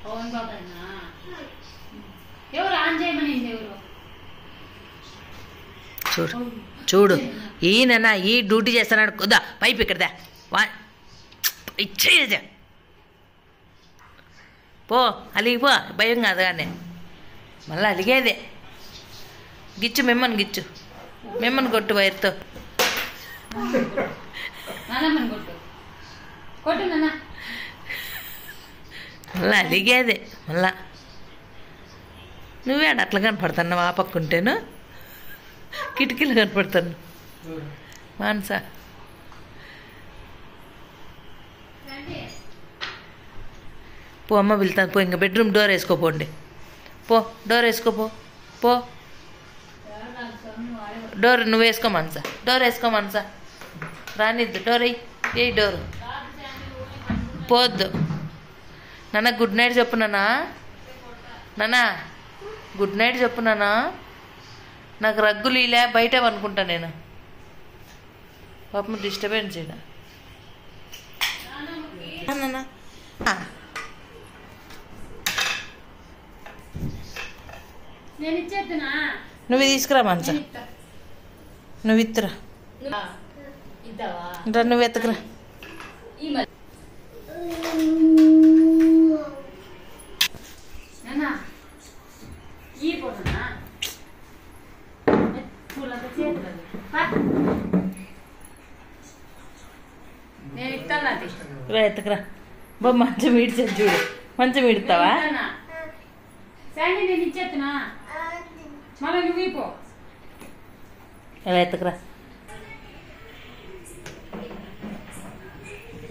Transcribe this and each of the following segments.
పవన్ బాబన్నా ఎవరు ఆన్ చేయమనింది ఎవరు చూడు చూడు ఈయన ఈ డ్యూటీ చేస్తున్నాడు కుదా పైపు ఇక్కడదా ఇచ్చేది పో అలిగిపో భయం కాదు కానీ మళ్ళీ అలిగేదే గిచ్చు మిమ్మల్ని గిచ్చు మిమ్మల్ని కొట్టు వైర్తో మళ్ళీ అలిగేదే మళ్ళా నువ్వే అట్లా కనపడుతున్నావు ఆ పక్కుంటేను కిటికీలు కనపడుతాను మానసా పో అమ్మ వెళ్తాను పో ఇంకా బెడ్రూమ్ డోర్ వేసుకోపోండి పో డోర్ వేసుకోపో పో డోర్ నువ్వు వేసుకో మనసా డోర్ వేసుకో మనసా రానిద్దు డోర్ ఏ డోరు పోద్దు నాన్న గుడ్ నైట్ చెప్పు నాన్న గుడ్ నైట్ చెప్పు నాన్న నాకు రగ్గులు ఇలా బయట అనుకుంటా నేను పాపం డిస్టర్బెన్స్ చేయడా నువ్వు తీసుకురా మనసా నువ్వు ఇస్తురా నువ్వు ఎత్తుకురా ఎత్తుకురా బా మంచం ఈడ్చాను చూడు మంచం ఈడుతావా నేను ఇచ్చేస్తున్నా మళ్ళీ నువ్వు పో ఎలా ఎత్తుకురా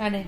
అడే